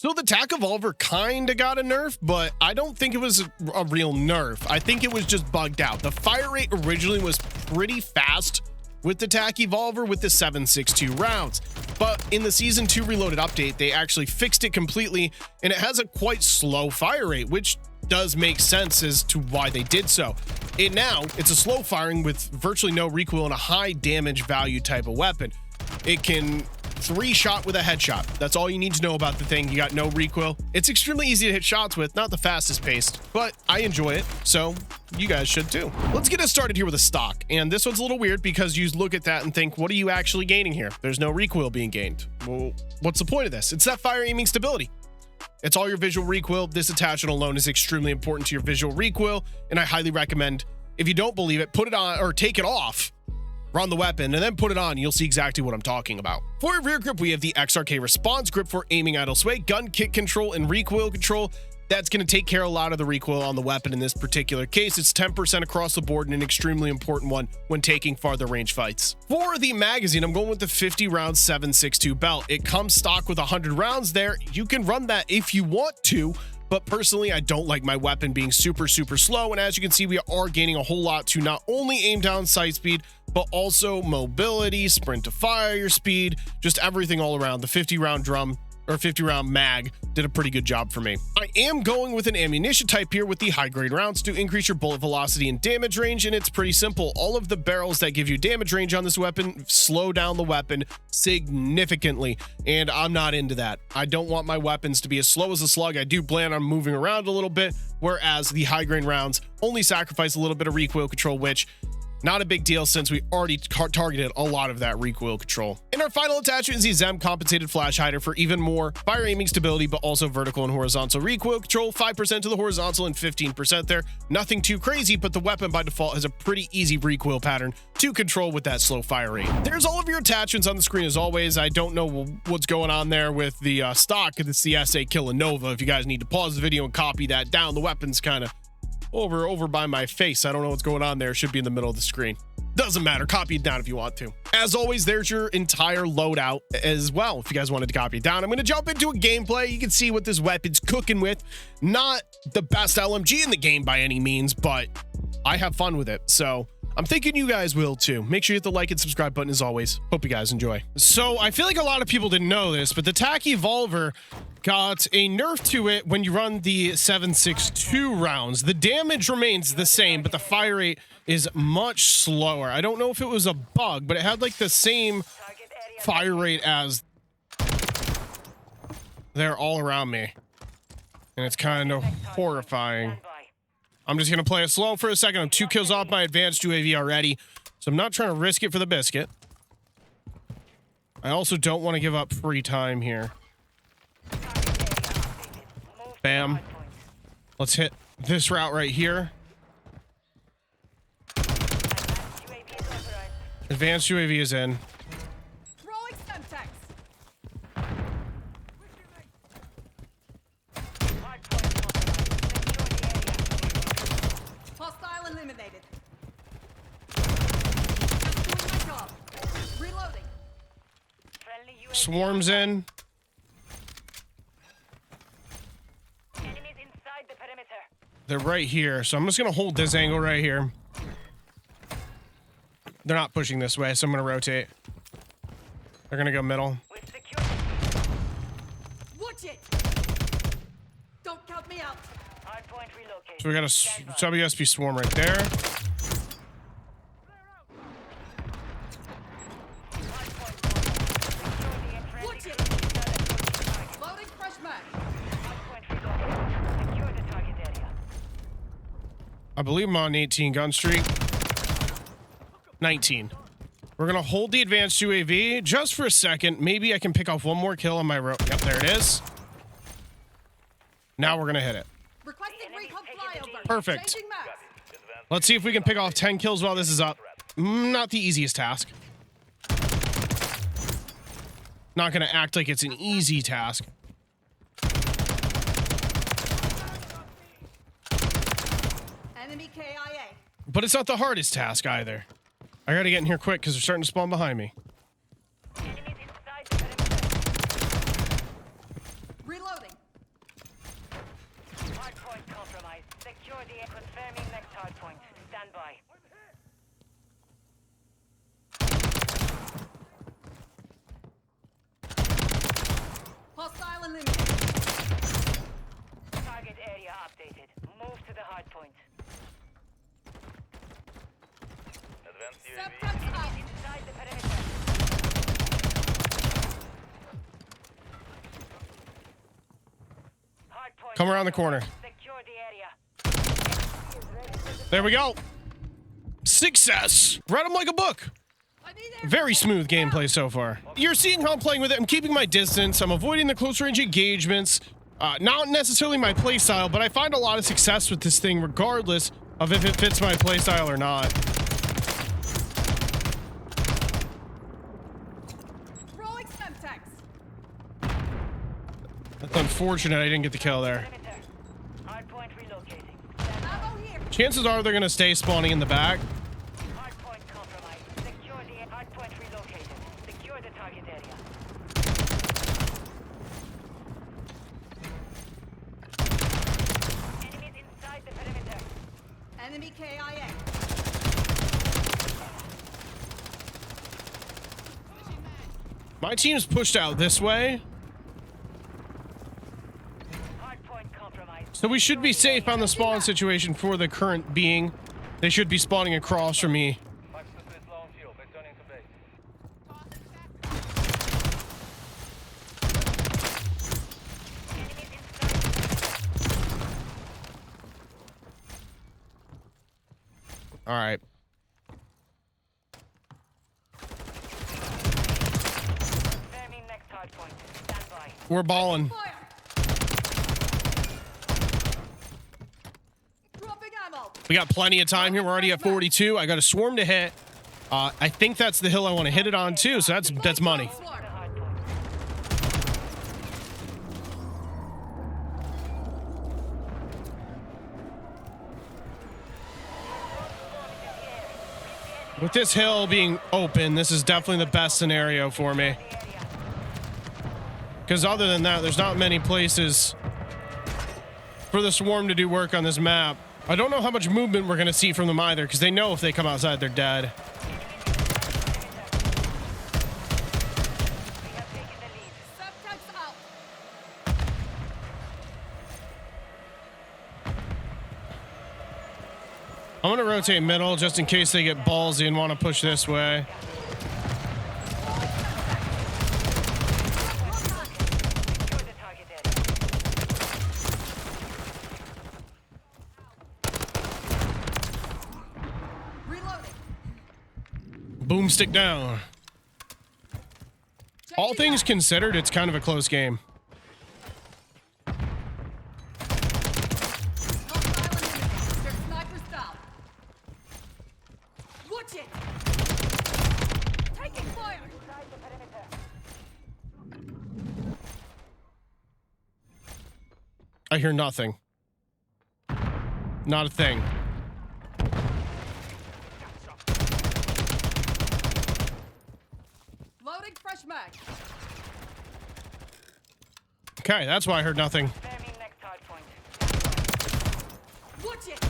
So the TAQ Evolver kind of got a nerf, but I don't think it was a real nerf. I think it was just bugged out. The fire rate originally was pretty fast with the TAQ Evolver with the 7.62 rounds. But in the Season 2 Reloaded update, they actually fixed it completely, and it has a quite slow fire rate, which does make sense as to why they did so. It's a slow firing with virtually no recoil and a high damage value type of weapon. It can 3-shot with a headshot. That's all you need to know about the thing. You got no recoil. It's extremely easy to hit shots with, not the fastest paced, but I enjoy it, so you guys should too. Let's get us started here with a stock. And this one's a little weird because you look at that and think, what are you actually gaining here? There's no recoil being gained. Well, what's the point of this? It's that fire aiming stability. It's all your visual recoil. This attachment alone is extremely important to your visual recoil, and I highly recommend, if you don't believe it, put it on or take it off, run the weapon, and then put it on. You'll see exactly what I'm talking about. For your rear grip, we have the XRK Response Grip for aiming idle sway, gun kick control, and recoil control. That's going to take care of a lot of the recoil on the weapon in this particular case. It's 10% across the board and an extremely important one when taking farther range fights. For the magazine, I'm going with the 50 round 7.62 belt. It comes stock with 100 rounds there. You can run that if you want to, but personally, I don't like my weapon being super slow. And as you can see, we are gaining a whole lot to not only aim down sight speed, but also mobility, sprint to fire speed, just everything all around. The 50 round drum or 50 round mag did a pretty good job for me. I am going with an ammunition type here with the high grade rounds to increase your bullet velocity and damage range, and it's pretty simple. All of the barrels that give you damage range on this weapon slow down the weapon significantly, and I'm not into that. I don't want my weapons to be as slow as a slug. I do plan on moving around a little bit, whereas the high grade rounds only sacrifice a little bit of recoil control, which not a big deal since we already targeted a lot of that recoil control. And our final attachment is the ZEM compensated flash hider for even more fire aiming stability, but also vertical and horizontal recoil control. 5% to the horizontal and 15% there. Nothing too crazy, but the weapon by default has a pretty easy recoil pattern to control with that slow fire rate. There's all of your attachments on the screen as always. I don't know what's going on there with the stock. It's the SA Killanova. If you guys need to pause the video and copy that down, the weapon's kind of over by my face. I don't know what's going on there. It should be in the middle of the screen. Doesn't matter. Copy it down if you want to. As always, there's your entire loadout as well if you guys wanted to copy it down. I'm going to jump into a gameplay. You can see what this weapon's cooking with. Not the best LMG in the game by any means, but I have fun with it. So I'm thinking you guys will too. Make sure you hit the like and subscribe button as always. Hope you guys enjoy. So I feel like a lot of people didn't know this, but the TAQ Evolver got a nerf to it when you run the 7.62 rounds. The damage remains the same, but the fire rate is much slower. I don't know if it was a bug, but it had like the same fire rate as they're all around me. And it's kind of horrifying. I'm just going to play it slow for a second. I'm 2 kills off my advanced UAV already, so I'm not trying to risk it for the biscuit. I also don't want to give up free time here. Bam. Let's hit this route right here. Advanced UAV is in. Hostile eliminated. Just doing my job. Reloading. Swarms in. They're right here, so I'm just gonna hold this angle right here. They're not pushing this way, so I'm gonna rotate. They're gonna go middle. Watch it. Don't count me out. So we got a WSP Swarm right there. Watch it. Loading fresh mag. I believe I'm on 18 gun streak. 19. We're gonna hold the advanced UAV just for a second. Maybe I can pick off one more kill on my rope. Yep, there it is. Now we're gonna hit it. Requesting recon flyover. Perfect. Changing mags. Let's see if we can pick off 10 kills while this is up. Not the easiest task. Not gonna act like it's an easy task. Enemy KIA. But it's not the hardest task either. I gotta get in here quick because they're starting to spawn behind me. Reloading. Come around the corner. Secure the area. There we go. Success. Read them like a book. I need air. Very smooth gameplay so far. You're seeing how I'm playing with it. I'm keeping my distance. I'm avoiding the close range engagements. Not necessarily my playstyle, but I find a lot of success with this thing regardless of if it fits my playstyle or not. Rolling Semtex. That's unfortunate I didn't get the kill there. Hardpoint relocating. Ammo here. Chances are they're going to stay spawning in the back. Hardpoint compromised. Secure the hardpoint relocated. Secure the target area. Enemies inside the perimeter. Enemy KIA. My team's pushed out this way, Hardpoint compromised. so we should be safe on the spawn situation for the current being. They should be spawning across from me. Enemies inside. All right. Enemy next hardpoint. Stand by. We're balling. Fire! Dropping ammo. We got plenty of time here. We're already at 42. I got a swarm to hit. I think that's the hill I want to hit it on too, so that's money. Swarm. With this hill being open, this is definitely the best scenario for me. Because other than that, there's not many places for the swarm to do work on this map. I don't know how much movement we're going to see from them either, because they know if they come outside, they're dead. We have taken the lead. Semtex out. I'm going to rotate middle just in case they get ballsy and want to push this way. Secure the target area. Reloading. Boomstick down. All things considered, it's kind of a close game. Their sniper's down. Watch it. Taking fire. Inside the perimeter. I hear nothing. Not a thing. Loading fresh mag. Okay, that's why I heard nothing. Enemy next hardpoint. Watch it.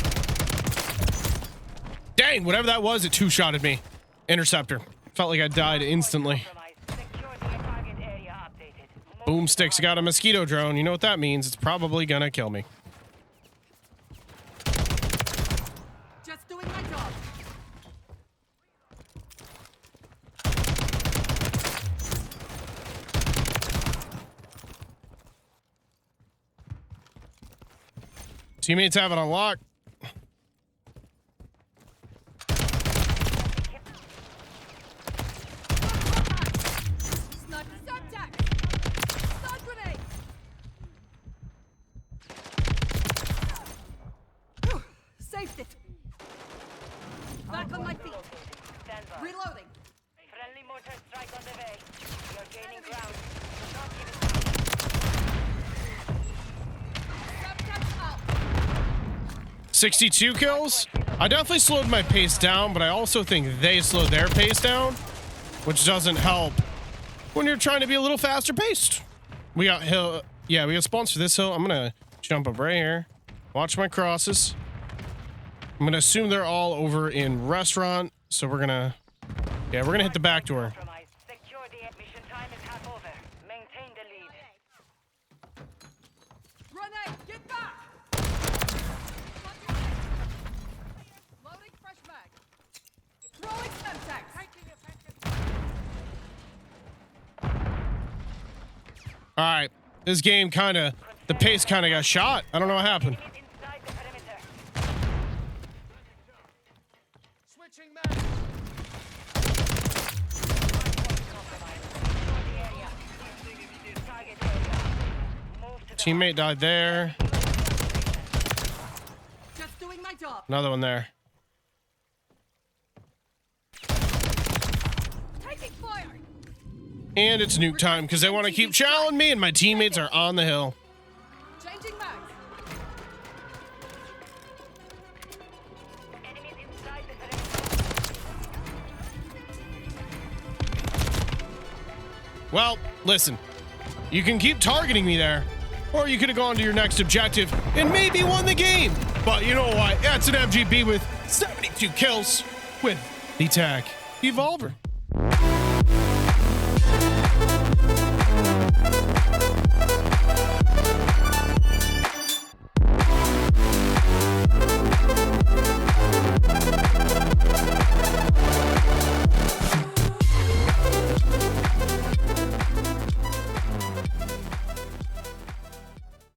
Dang, whatever that was, it two-shotted me. Interceptor. Felt like I died instantly. Secure the target area updated. Boomstick's got a mosquito drone. You know what that means? It's probably gonna kill me. Just doing my job. Teammates have it on lock. Sniper Semtex. Stun grenade. Whew, saved it. Back on my feet. Stand by. Reloading. Friendly mortar strike on the way. You're gaining ground. Do not give it up. Semtex out. 62 kills. I definitely slowed my pace down, but I also think they slowed their pace down, which doesn't help when you're trying to be a little faster paced. We got hill. Yeah, we got spawns for this hill. I'm gonna jump up right here. Watch my crosses. I'm gonna assume they're all over in restaurant, so we're gonna hit the back door. Secure the mission time is half over. Maintain the lead. Grenade, get back! Loading fresh mag. Throwing Semtex. All right, this game kind of The pace kind of got shot. I don't know what happened. Inside the perimeter. Switching mag. Teammate died there. Just doing my job. Another one there. Taking fire. And it's nuke time because they want to keep challenging me, and my teammates are on the hill. Changing mags. Enemies inside the perimeter. Well, listen. You can keep targeting me there, or you could have gone to your next objective and maybe won the game. But you know what? That's an MGB with 72 kills with the Taq Evolver.